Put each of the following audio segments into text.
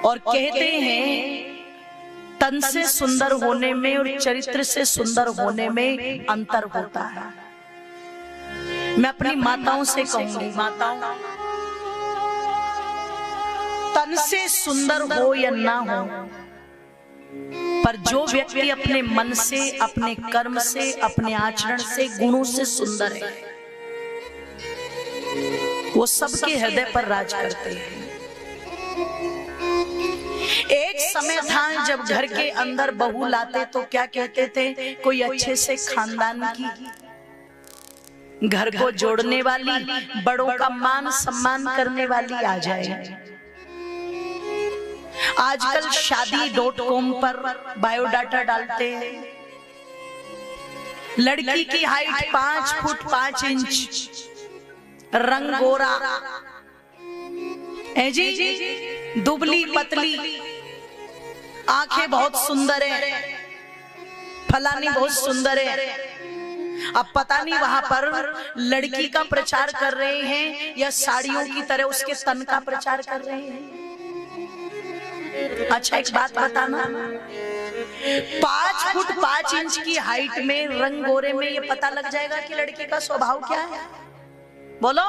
और कहते हैं तन से सुंदर होने में और चरित्र से सुंदर होने में अंतर होता है। मैं अपनी माताओं से कहूंगी, माताओं, तन से सुंदर हो या ना हो, पर जो व्यक्ति अपने मन से, अपने कर्म से, अपने आचरण से, गुणों से सुंदर है, वो सबके हृदय पर राज करते हैं। एक समय था जब घर के अंदर बहू लाते तो क्या कहते थे, कोई अच्छे से खानदान की, घर को जोड़ने वाली, बड़ों का मान सम्मान करने वाली आ जाए। आजकल शादी.com पर बायोडाटा डालते हैं, लड़की की हाइट 5 फुट 5 इंच, रंग गोरा है जी, दुबली पतली, आंखें बहुत सुंदर है, फलानी बहुत सुंदर है। अब पता नहीं वहां पर लड़की का प्रचार कर रहे हैं या साड़ियों की तरह उसके तन का प्रचार कर रहे हैं। अच्छा एक बात बताना, 5 फुट 5 इंच की हाइट में, रंग गोरे में, ये पता लग जाएगा कि लड़के का स्वभाव क्या है? बोलो,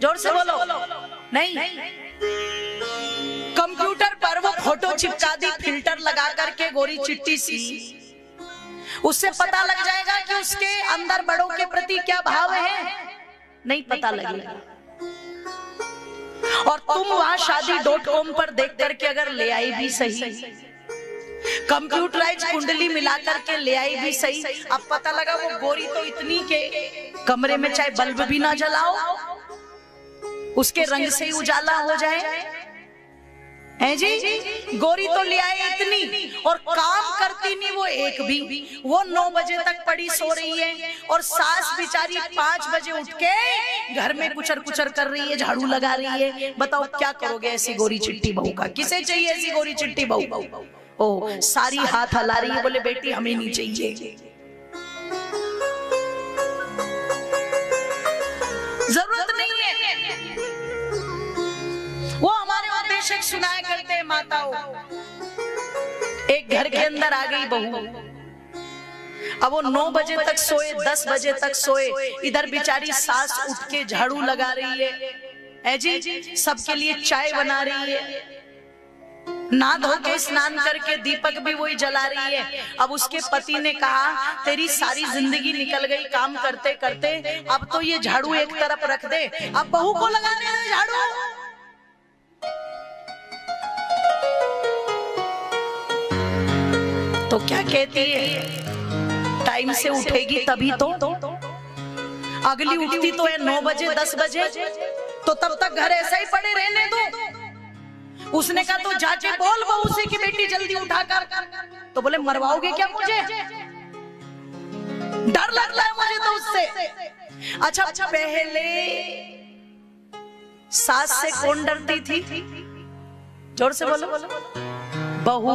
जोर से बोलो। नहीं, कंप्यूटर पर वो फोटो चिपका दी फिल्टर लगा करके, गोरी चिट्टी सी, उससे पता लग जाएगा कि उसके अंदर बड़ों के प्रति क्या भाव है? नहीं पता लगेगा। और तुम वहां शादी.com पर देख करके अगर ले आई भी सही, कंप्यूटराइज कुंडली मिला करके ले आई भी सही, अब पता लगा वो गोरी तो इतनी के कमरे में चाहे बल्ब भी ना जलाओ, उसके रंग से ही उजाला हो जाए, है जी, गोरी तो ले आए इतनी, और काम करती नहीं वो एक भी। वो 9 बजे तक पड़ी सो रही है और सास बेचारी 5 बजे उठ के घर में कुचर कुचर कर रही है, झाड़ू लगा रही है। बताओ क्या करोगे ऐसी गोरी चिट्टी बहू का? किसे चाहिए ऐसी गोरी चिट्टी बहू? ओ सारी हाथ हला रही है, बोले बेटी हमें नहीं चाहिए। जरूरत नहीं है। वो हमारे उपदेशक सुनाया करते हैं, माताओं, एक घर के अंदर आ गई बहू, अब वो 9 बजे तक सोए, 10 बजे तक सोए, इधर बेचारी सास उठ के झाड़ू लगा रही है जी, सबके लिए चाय बना रही है, नहा धो के स्नान करके दीपक भी वही जला रही है। अब उसके पति ने कहा तेरी सारी जिंदगी निकल गई काम करते करते, अब तो ये झाड़ू एक तरफ रख दे, अब बहू को लगाने दे झाड़ू। तो क्या कहती है, टाइम से उठेगी तभी तो, अगली उठती तो है 9 बजे 10 बजे, तो तब तक घर ऐसा ही पड़े रहने दो। उसने कहा तो जाके बोल बहू से कि बेटी जल्दी उठाकर, तो बोले मरवाओगे क्या मुझे? डर लगता है मुझे तो उससे। अच्छा, पहले सास से कौन डरती थी? जोर से बोलो। बहू।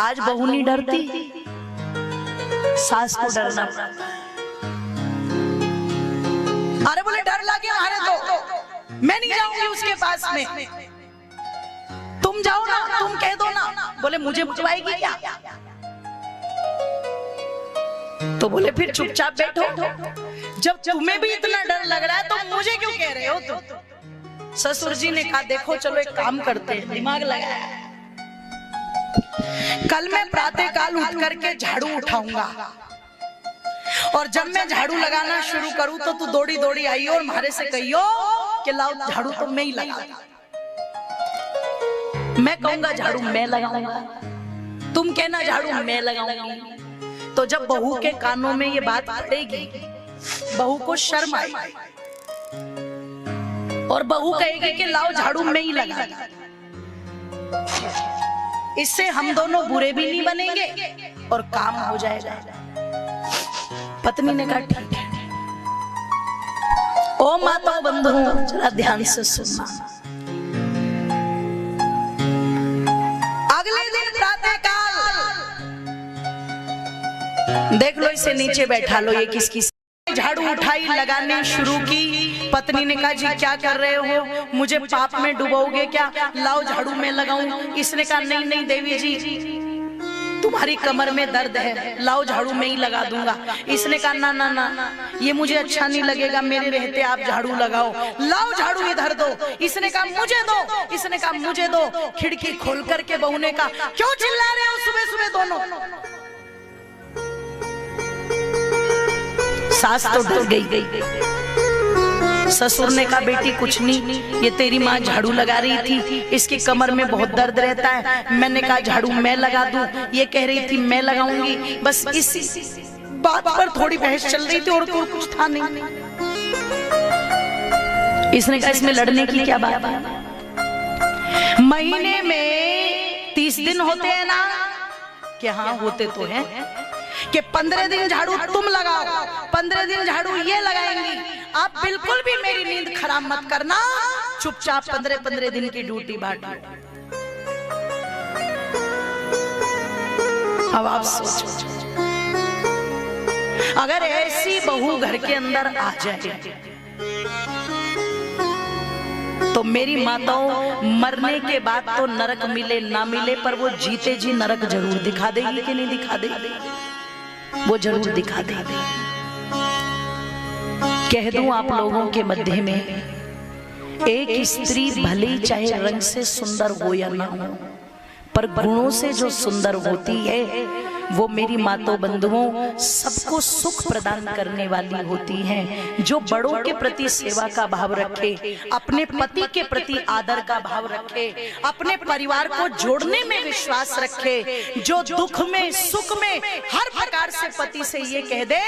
आज बहू नहीं डरती, सास को डरना पड़ता। अरे बोले डर लगे हमारे तो, मैं नहीं जाऊंगी उसके पास में, तुम जाओ ना, तुम कह दो ना। बोले मुझे बुझवाएगी क्या? तो बोले फिर चुपचाप बैठो, जब तुम्हें भी इतना डर लग रहा है तो मुझे क्यों कह रहे हो तुम? ससुर जी ने कहा देखो चलो एक काम करते हैं, दिमाग लगाया, कल मैं प्रातः काल उठ करके झाड़ू उठाऊंगा, और जब मैं झाड़ू लगाना शुरू करूं तो तू दौड़ी दौड़ी आई और मारे से कहियो कि लाओ झाड़ू तो मैं ही लगा, मैं कहूंगा झाड़ू मैं लगाऊंगा, तुम कहना झाड़ू मैं लगाऊंगी। तो जब बहू के कानों में ये बात पड़ेगी, बहू को शर्म आएगी और बहू कहेगी कि लाओ झाड़ू मैं ही लगा। इससे हम दोनों बुरे भी नहीं बनेंगे और काम हो जाएगा। पत्नी ने कहा ठीक है। ओ माताओं बंधुओं जरा ध्यान से सुनना। अगले दिन प्रातःकाल देख लो, इसे नीचे बैठा लो, ये किसकी झाड़ू उठाई, लगाने शुरू की। पत्नी ने कहा जी क्या कर रहे हो, मुझे पाप में डुबोगे क्या, लाओ झाड़ू में लगाऊं। इसने कहा नहीं नहीं देवी जी, तुम्हारी कमर में दर्द है, लाओ झाड़ू में ही लगा दूंगा। इसने कहा ना ना ना, ये मुझे अच्छा नहीं लगेगा, मेरे रहते आप झाड़ू लगाओ, लाओ झाड़ू इधर दो। इसने कहा मुझे दो, इसने कहा मुझे दो। खिड़की खोल करके बहू ने कहा क्यों चिल्ला रहे हो सुबह सुबह दोनों। सास तो डर गई। ससुर ने कहा बेटी कुछ नहीं, ये तेरी माँ झाड़ू लगा रही थी, इसकी कमर में बहुत दर्द रहता है, मैंने कहा झाड़ू मैं लगा दूं, ये कह रही थी मैं लगाऊंगी। बस इसी बात पर थोड़ी बहस चल रही थी और कुछ था नहीं। इसने कहा इसमें लड़ने की क्या बात है, महीने में 30 दिन होते हैं ना, कि हाँ होते तो हैं, कि 15 दिन झाड़ू तुम लगाओ, 15 दिन झाड़ू ये लगाएंगी। आप बिल्कुल भी मेरी नींद खराब मत करना, चुपचाप 15-15 दिन की ड्यूटी बांटो। अब आप सोचो, अगर ऐसी बहू घर के अंदर आ जाए तो मेरी माताओं मरने के बाद तो नरक मिले ना मिले, पर वो जीते जी नरक जरूर दिखा देगी कि नहीं दिखा देगी, वो जरूर दिखा देगी। कह दूं आप लोगों के मध्य में, एक स्त्री भले चाहे रंग से सुंदर हो या ना हो, पर गुणों से जो सुंदर होती है वो मेरी माताओं बंधुओं सबको सुख प्रदान करने वाली होती हैं। जो बड़ों के प्रति सेवा का भाव रखे, अपने पति के प्रति आदर का भाव रखे, अपने परिवार को जोड़ने में विश्वास रखे, जो दुख में सुख में हर प्रकार से पति से ये कह दे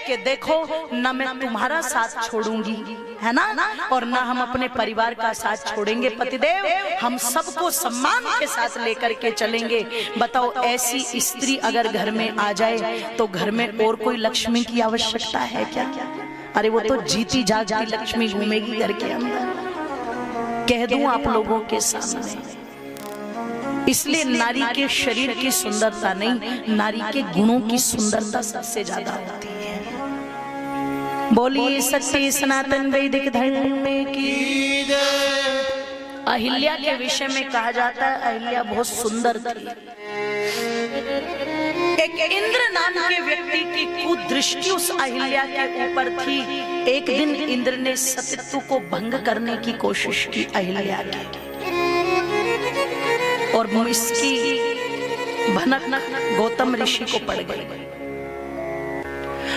कि देखो न मैं तुम्हारा साथ छोड़ूंगी, है ना, और ना हम अपने परिवार का साथ छोड़ेंगे पतिदेव, हम सबको सम्मान के साथ लेकर के चलेंगे। बताओ ऐसी स्त्री अगर घर में आ जाए तो घर में और कोई लक्ष्मी की आवश्यकता है क्या? अरे वो तो जीती जागती लक्ष्मी घूमेगी घर के अंदर। कह दूं आप लोगों के सामने, इसलिए नारी के शरीर की सुंदरता नहीं, नारी के गुणों की सुंदरता सबसे ज्यादा होती है। बोलिए सत्य सनातन वैदिक धर्म की। अहिल्या के विषय में कहा जाता है अहिल्या बहुत सुंदर थी। एक इंद्र नाम के व्यक्ति की कुदृष्टि उस अहिल्या के ऊपर थी। एक दिन इंद्र ने सतीत्व को भंग करने की कोशिश की अहिल्या की, और इसकी भनक गौतम ऋषि को पड़ गई।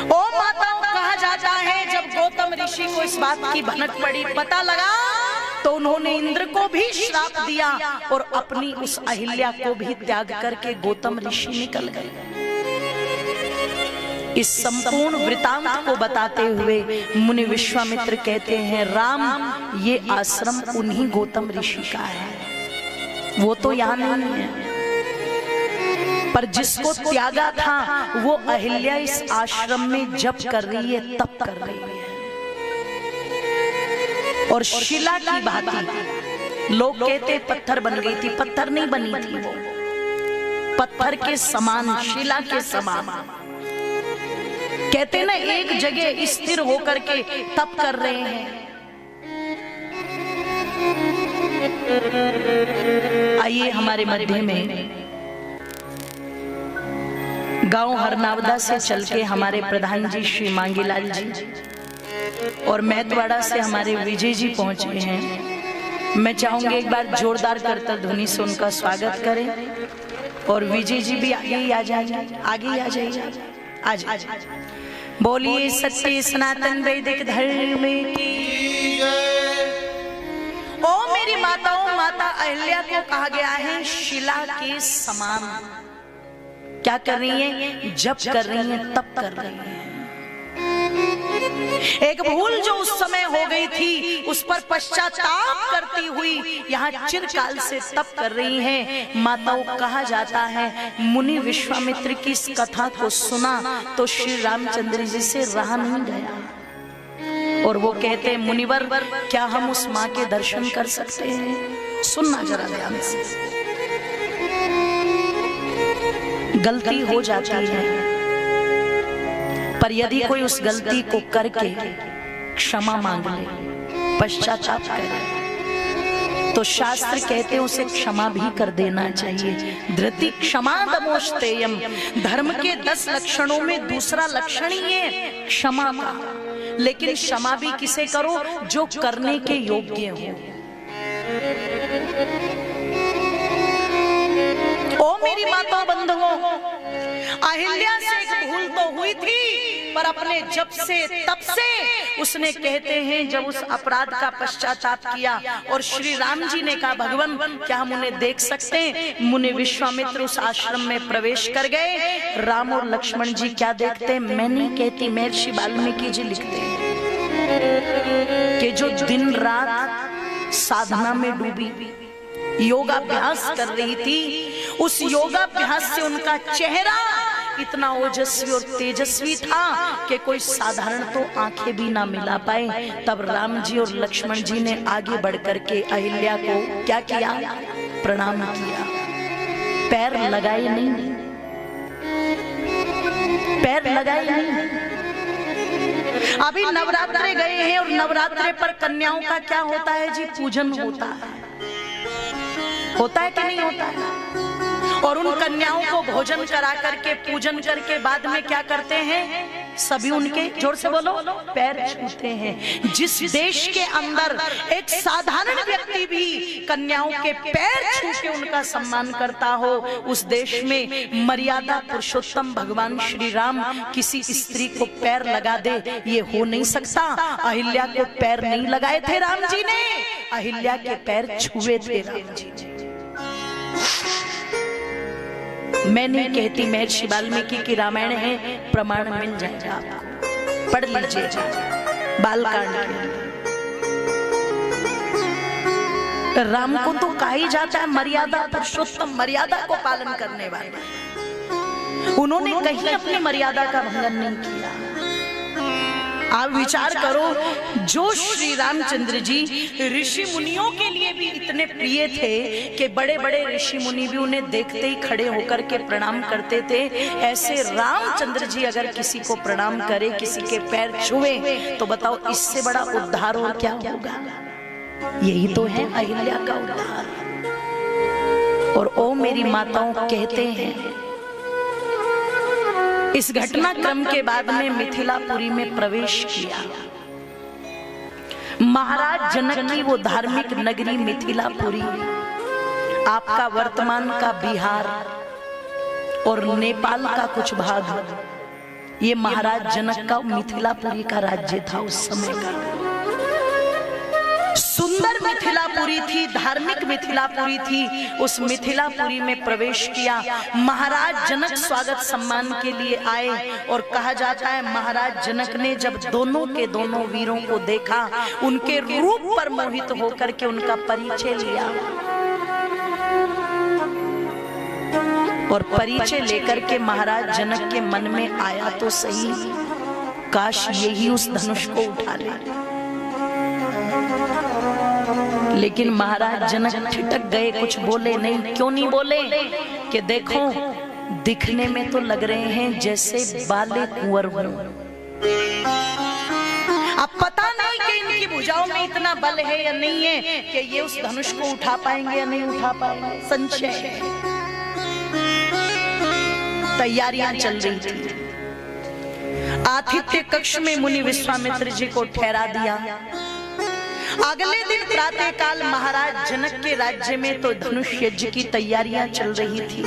ओ माताओं, कहा जाता है जब गौतम ऋषि को इस बात की भनक पड़ी, पता लगा, तो उन्होंने इंद्र को भी श्राप दिया और अपनी उस अहिल्या को भी त्याग करके गौतम ऋषि निकल गए। इस संपूर्ण वृतांत को बताते हुए मुनि विश्वामित्र कहते हैं, राम ये आश्रम उन्हीं गौतम ऋषि का है, वो तो यहाँ नहीं है, पर जिसको त्यागा था वो अहिल्या इस आश्रम में जप कर रही है, तप कर रही है। और शिला की भांति लोग कहते पत्थर बन गई थी, पत्थर नहीं बनी थी, वो पत्थर के समान, शिला के समान। कहते ना एक जगह स्थिर होकर के तप कर रहे हैं। आइए हमारे मध्य में गांव हरनावदा से चल के हमारे प्रधान जी श्री मांगीलाल जी और महतवाड़ा से हमारे विजय जी पहुंचे हैं। मैं चाहूंगी एक बार जोरदार करतर ध्वनि से उनका स्वागत करें, और विजय जी भी आगे ही आ जाएंगे, आगे ही आ जाइए, आज बोलिए सत्य सनातन वैदिक धर्म की। ओ मेरी माताओं, माता अहिल्या को कहा गया है शिला के समान। क्या कर रही है? जप कर रही है, तप कर रही है। एक भूल जो उस समय हो गई थी उस पर पश्चाताप करती हुई यहाँ चिरकाल से तप कर रही हैं। माताओं, कहा जाता है मुनि विश्वामित्र की इस कथा को सुना तो श्री रामचंद्र जी से रहा नहीं गया, और वो कहते हैं मुनिवर क्या हम उस माँ के दर्शन कर सकते हैं? सुनना जरा ध्यान से। गलती हो जाती है, पर यदि कोई उस गलती को करके क्षमा मांग ले, पश्चाताप करे, तो शास्त्र कहते हैं उसे क्षमा भी कर देना चाहिए। धृति क्षमा दमोस्तेयम, धर्म के 10 लक्षणों में दूसरा लक्षण ही है क्षमा का। लेकिन क्षमा भी किसे करो? जो करने के योग्य हो। ओ मेरी माता बंधुओं, अहिल्या से एक भूल तो हुई थी, पर अपने जब से तब से उसने, कहते हैं जब उस अपराध का पश्चाताप किया और श्री राम जी ने कहा भगवान क्या हम उन्हें देख सकते हैं? मुनि विश्वामित्र उस आश्रम में प्रवेश कर गए। राम और लक्ष्मण जी क्या देखते हैं? मैं नहीं कहती, महर्षि वाल्मीकि जी लिखते हैं कि जो दिन रात साधना में डूबी योगाभ्यास कर रही थी, उस योगाभ्यास से उनका चेहरा इतना ओजस्वी और तेजस्वी था कि कोई साधारण तो आंखें भी ना मिला पाए। तब राम जी और लक्ष्मण जी ने आगे बढ़ करके अहिल्या को क्या किया? प्रणाम किया। पैर लगाए नहीं, पैर लगाए नहीं। अभी नवरात्रे गए हैं और नवरात्रे पर कन्याओं का क्या होता है जी? पूजन होता है। होता है कि नहीं होता है? और उन कन्याओं को भोजन करा करके पूजन करके बाद में क्या करते हैं? सभी उनके, जोर से बोलो, पैर छूते हैं। जिस देश के अंदर एक साधारण व्यक्ति भी कन्याओं के पैर छू के उनका सम्मान करता हो, उस देश में मर्यादा पुरुषोत्तम भगवान श्री राम किसी स्त्री को पैर लगा दे, ये हो नहीं सकता। अहिल्या को पैर नहीं लगाए थे राम जी ने, अहिल्या के पैर छुए थे राम जी ने। मैं नहीं कहती, महर्षि वाल्मीकि की रामायण है, प्रमाण मिल जाएगा आपको, पढ़ लीजिएगा बालकांड के। राम को तो कहा ही जाता है मर्यादा पुरुषोत्तम, मर्यादा को पालन करने वाले। उन्होंने कहीं अपनी मर्यादा का भंगन नहीं किया। आप विचार करो, जो श्री रामचंद्र जी ऋषि मुनियों के लिए भी इतने प्रिय थे कि बड़े बड़े ऋषि मुनि भी उन्हें देखते ही खड़े होकर के प्रणाम करते थे, ऐसे रामचंद्र जी अगर किसी को प्रणाम करे, किसी के पैर छुए, तो बताओ इससे बड़ा उद्धार और क्या होगा? यही तो है अहिल्या का उद्धार। और ओ मेरी माताओं, कहते हैं इस घटनाक्रम के बाद में मिथिलापुरी में प्रवेश किया। महाराज जनक की वो धार्मिक नगरी मिथिलापुरी, आपका वर्तमान का बिहार और नेपाल का कुछ भाग, ये महाराज जनक का मिथिलापुरी का राज्य था उस समय का। सुंदर मिथिलापुरी थी, धार्मिक मिथिलापुरी थी। उस मिथिलापुरी में प्रवेश किया। महाराज जनक स्वागत सम्मान के लिए आए और कहा जाता है महाराज जनक ने जब दोनों के दोनों वीरों को देखा, उनके रूप पर मोहित होकर के उनका परिचय लिया और परिचय लेकर के महाराज जनक के मन में आया तो सही, काश यही उस धनुष को उठा ले। लेकिन महाराज जनक ठिठक गए, कुछ बोले नहीं। क्यों नहीं बोले? कि देखो दिखने में तो लग रहे हैं जैसे बाले कुंवर हो, अब पता नहीं कि इनकी भुजाओं में इतना बल है या नहीं है कि ये उस धनुष को उठा पाएंगे या नहीं उठा पाएंगे, संशय है। तैयारियां चल रही थी। आतिथ्य कक्ष में मुनि विश्वामित्र जी को ठहरा दिया। अगले दिन प्रातः काल महाराज जनक के राज्य में तो धनुष यज्ञ की तैयारियां चल रही थी।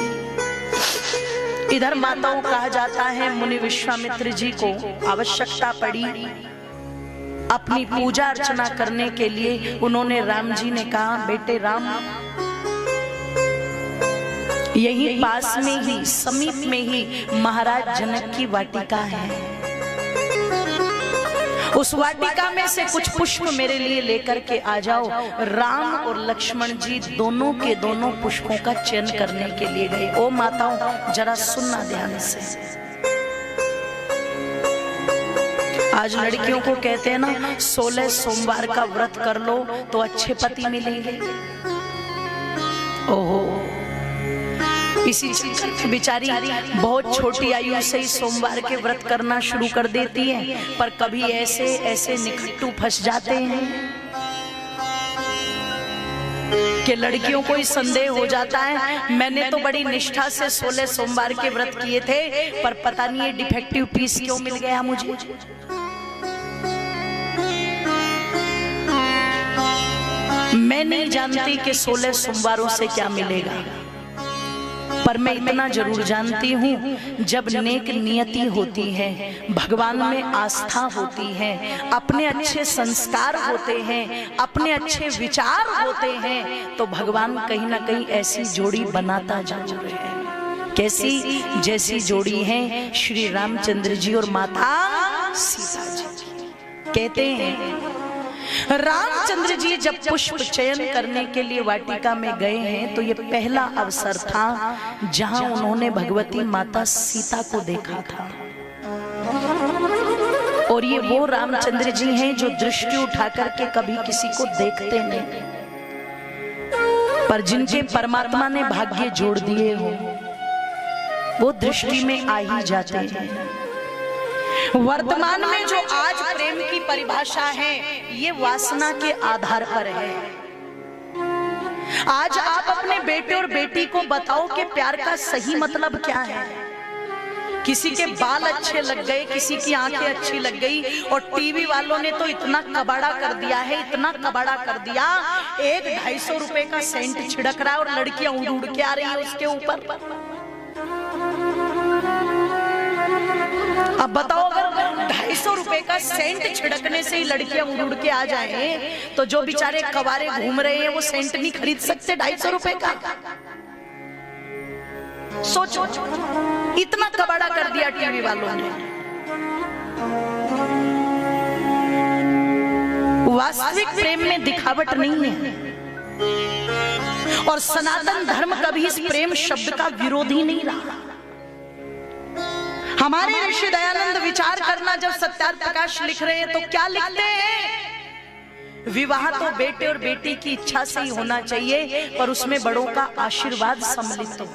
इधर माताओं कहा जाता है मुनि विश्वामित्र जी को आवश्यकता पड़ी अपनी पूजा अर्चना करने के लिए। उन्होंने राम जी ने कहा बेटे राम, यही पास में ही समीप में ही महाराज जनक की वाटिका है, उस वाटिका में से कुछ पुष्प मेरे लिए लेकर के आ जाओ। राम और लक्ष्मण जी दोनों के दोनों पुष्पों का चयन करने के लिए गए। ओ माताओं जरा सुनना ध्यान से। आज लड़कियों को कहते हैं ना 16 सोमवार का व्रत कर लो तो अच्छे पति मिलेंगे। ओहो, इसी चक्कर में बेचारी बहुत छोटी आयु से ही सोमवार के व्रत करना शुरू कर देती है, पर कभी ऐसे ऐसे निकट्टू फंस जाते हैं कि लड़कियों को ही संदेह हो जाता है। मैंने तो बड़ी निष्ठा से 16 सोमवार के व्रत किए थे, पर पता नहीं ये डिफेक्टिव पीस क्यों मिल गया मुझे। मैं नहीं जानती कि 16 सोमवारों से क्या मिलेगा, पर मैं इतना जरूर जानती हूँ, जब नेक नियति होती है, भगवान में आस्था होती है, अपने अच्छे संस्कार होते हैं, अपने अच्छे विचार होते हैं, तो भगवान कहीं ना कहीं ऐसी जोड़ी बनाता जरूर है। कैसी? जैसी जोड़ी है श्री रामचंद्र जी और माता सीता जी। कहते हैं रामचंद्र जी जब पुष्प चयन करने के लिए वाटिका में गए हैं, तो ये पहला अवसर था जहां उन्होंने भगवती माता सीता को देखा था। और ये वो रामचंद्र जी हैं जो दृष्टि उठा करके कभी किसी को देखते नहीं, पर जिनके परमात्मा ने भाग्य जोड़ दिए हो वो दृष्टि में आ ही जाते हैं। वर्तमान में जो आज प्रेम की परिभाषा है, ये वासना के आधार पर है। आज आप अपने बेटे और बेटी को बताओ कि प्यार का सही मतलब क्या है। किसी के बाल अच्छे लग गए, किसी की आंखें अच्छी लग गई, और टीवी वालों ने तो इतना कबाड़ा कर दिया है, इतना कबाड़ा कर दिया, 100-250 रुपए का सेंट छिड़क रहा है और लड़कियां उड़ उड़ के आ रही है उसके ऊपर। अब बताओ, अगर 250 रुपए का सेंट छिड़कने से ही लड़कियां उड़ उड़ के आ जाएं, तो जो बेचारे कवारे घूम रहे हैं वो सेंट नहीं खरीद सकते 250 रुपए का। सोचो, इतना कबाड़ा कर दिया टीवी वालों ने। वास्तविक प्रेम में दिखावट नहीं है, और सनातन धर्म कभी इस प्रेम शब्द का विरोधी नहीं रहा। हमारे ऋषि दयानंद विचार करना जब सत्यार्थ प्रकाश लिख रहे हैं, तो क्या लिखते हैं? विवाह तो बेटे और बेटी की इच्छा से ही होना चाहिए, पर उसमें बड़ों का आशीर्वाद सम्मिलित हो।